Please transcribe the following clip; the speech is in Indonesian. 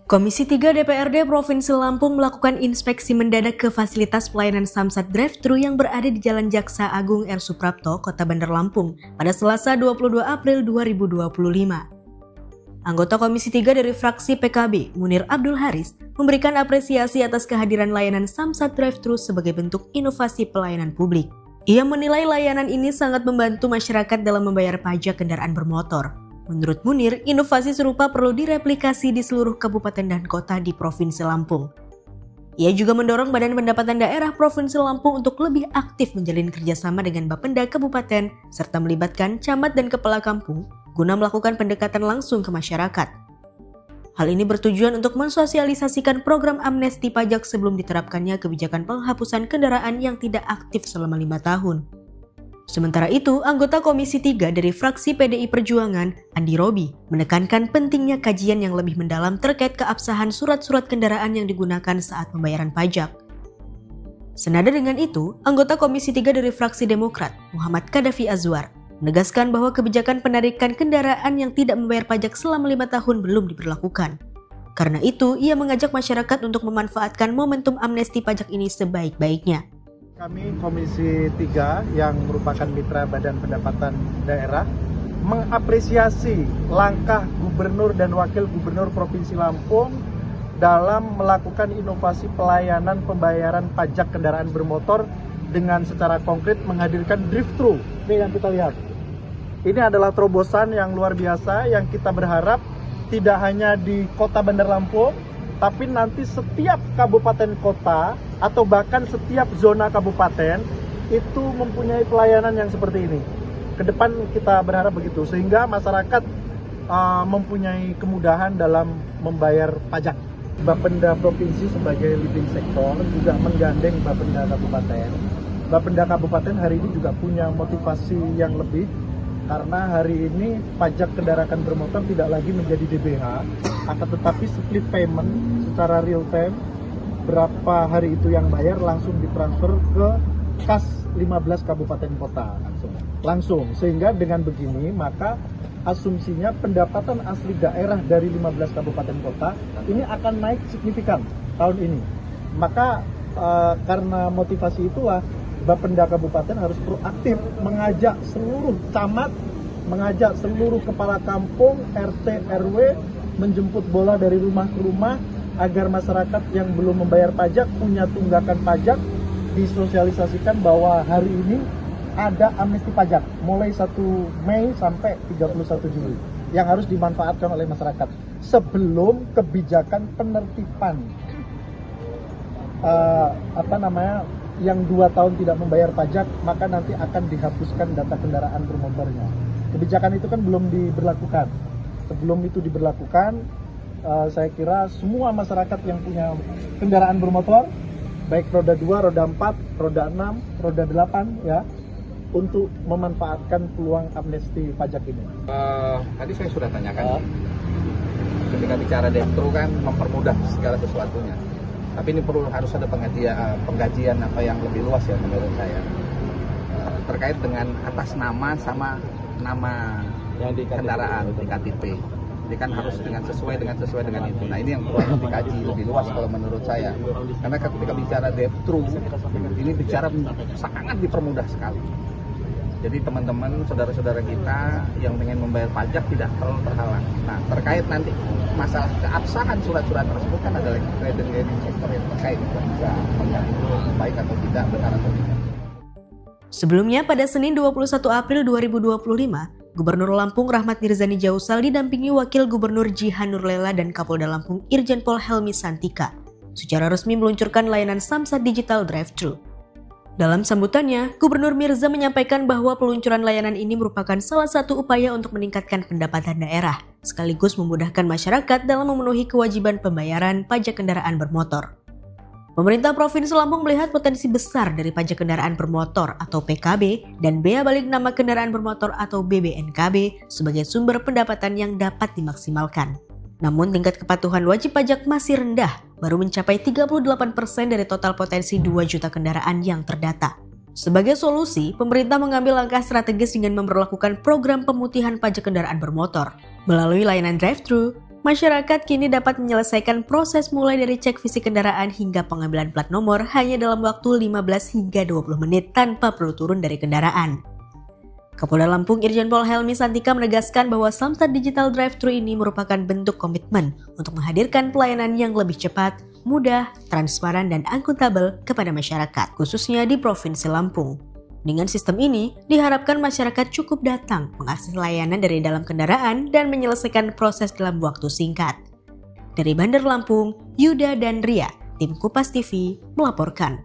Komisi 3 DPRD Provinsi Lampung melakukan inspeksi mendadak ke fasilitas pelayanan Samsat Drive-Thru yang berada di Jalan Jaksa Agung R. Suprapto, Kota Bandar Lampung pada Selasa 22 April 2025. Anggota Komisi 3 dari fraksi PKB, Munir Abdul Haris, memberikan apresiasi atas kehadiran layanan Samsat Drive-Thru sebagai bentuk inovasi pelayanan publik. Ia menilai layanan ini sangat membantu masyarakat dalam membayar pajak kendaraan bermotor. Menurut Munir, inovasi serupa perlu direplikasi di seluruh kabupaten dan kota di Provinsi Lampung. Ia juga mendorong Badan Pendapatan Daerah Provinsi Lampung untuk lebih aktif menjalin kerjasama dengan Bapenda Kabupaten serta melibatkan camat dan kepala kampung guna melakukan pendekatan langsung ke masyarakat. Hal ini bertujuan untuk mensosialisasikan program amnesti pajak sebelum diterapkannya kebijakan penghapusan kendaraan yang tidak aktif selama 5 tahun. Sementara itu, anggota Komisi 3 dari fraksi PDI Perjuangan, Andi Robi, menekankan pentingnya kajian yang lebih mendalam terkait keabsahan surat-surat kendaraan yang digunakan saat pembayaran pajak. Senada dengan itu, anggota Komisi 3 dari fraksi Demokrat, Muhammad Kadafi Azwar, menegaskan bahwa kebijakan penarikan kendaraan yang tidak membayar pajak selama 5 tahun belum diberlakukan. Karena itu, ia mengajak masyarakat untuk memanfaatkan momentum amnesti pajak ini sebaik-baiknya. Kami Komisi 3 yang merupakan mitra Badan Pendapatan Daerah mengapresiasi langkah Gubernur dan Wakil Gubernur Provinsi Lampung dalam melakukan inovasi pelayanan pembayaran pajak kendaraan bermotor dengan secara konkret menghadirkan drive-thru. Ini yang kita lihat. Ini adalah terobosan yang luar biasa yang kita berharap tidak hanya di Kota Bandar Lampung, tapi nanti setiap kabupaten kota atau bahkan setiap zona kabupaten itu mempunyai pelayanan yang seperti ini. Ke depan kita berharap begitu, sehingga masyarakat mempunyai kemudahan dalam membayar pajak. Bapenda Provinsi sebagai leading sektor juga menggandeng Bapenda Kabupaten. Bapenda Kabupaten hari ini juga punya motivasi yang lebih, karena hari ini pajak kendaraan bermotor tidak lagi menjadi DBH, akan tetapi split payment secara real time, berapa hari itu yang bayar langsung ditransfer ke kas 15 kabupaten kota langsung. Sehingga dengan begini maka asumsinya pendapatan asli daerah dari 15 kabupaten kota ini akan naik signifikan tahun ini. Maka karena motivasi itulah Bapenda Kabupaten harus proaktif mengajak seluruh camat, mengajak seluruh kepala kampung, RT, RW menjemput bola dari rumah ke rumah agar masyarakat yang belum membayar pajak punya tunggakan pajak, disosialisasikan bahwa hari ini ada amnesti pajak mulai 1 Mei sampai 31 Juli yang harus dimanfaatkan oleh masyarakat sebelum kebijakan penertiban yang 2 tahun tidak membayar pajak, maka nanti akan dihapuskan data kendaraan bermotornya. Kebijakan itu kan belum diberlakukan. Sebelum itu diberlakukan, saya kira semua masyarakat yang punya kendaraan bermotor, baik roda 2, roda 4, roda 6, roda 8 ya, untuk memanfaatkan peluang amnesti pajak ini. Tadi saya sudah tanyakan, ketika bicara drive-thru kan mempermudah segala sesuatunya. Tapi ini harus ada pengkajian apa yang lebih luas ya menurut saya, terkait dengan atas nama sama nama yang di kendaraan di KTP. Jadi kan harus sesuai dengan itu. Nah ini yang perlu dikaji lebih luas kalau menurut saya. Karena ketika bicara drive-thru, ini bicara sangat dipermudah sekali. Jadi teman-teman, saudara-saudara kita yang ingin membayar pajak tidak terlalu terhalang. Nah terkait nanti masalah keabsahan surat-surat tersebut kan ada leading sektor yang terkait, bisa mengatur baik atau tidak, benar atau tidak. Sebelumnya pada Senin 21 April 2025, Gubernur Lampung Rahmat Mirzani Jausal didampingi Wakil Gubernur Jihan Nurlela dan Kapolda Lampung Irjen Pol Helmi Santika secara resmi meluncurkan layanan Samsat Digital Drive-Thru. Dalam sambutannya, Gubernur Mirza menyampaikan bahwa peluncuran layanan ini merupakan salah satu upaya untuk meningkatkan pendapatan daerah, sekaligus memudahkan masyarakat dalam memenuhi kewajiban pembayaran pajak kendaraan bermotor. Pemerintah Provinsi Lampung melihat potensi besar dari pajak kendaraan bermotor atau PKB dan bea balik nama kendaraan bermotor atau BBNKB sebagai sumber pendapatan yang dapat dimaksimalkan. Namun tingkat kepatuhan wajib pajak masih rendah, baru mencapai 38% dari total potensi 2 juta kendaraan yang terdata. Sebagai solusi, pemerintah mengambil langkah strategis dengan memberlakukan program pemutihan pajak kendaraan bermotor. Melalui layanan drive-thru, Masyarakat kini dapat menyelesaikan proses mulai dari cek fisik kendaraan hingga pengambilan plat nomor hanya dalam waktu 15 hingga 20 menit tanpa perlu turun dari kendaraan. Kapolda Lampung Irjen Pol Helmi Santika menegaskan bahwa Samsat Digital Drive-Thru ini merupakan bentuk komitmen untuk menghadirkan pelayanan yang lebih cepat, mudah, transparan, dan akuntabel kepada masyarakat, khususnya di Provinsi Lampung. Dengan sistem ini, diharapkan masyarakat cukup datang mengakses layanan dari dalam kendaraan dan menyelesaikan proses dalam waktu singkat. Dari Bandar Lampung, Yuda dan Ria, tim Kupas TV melaporkan.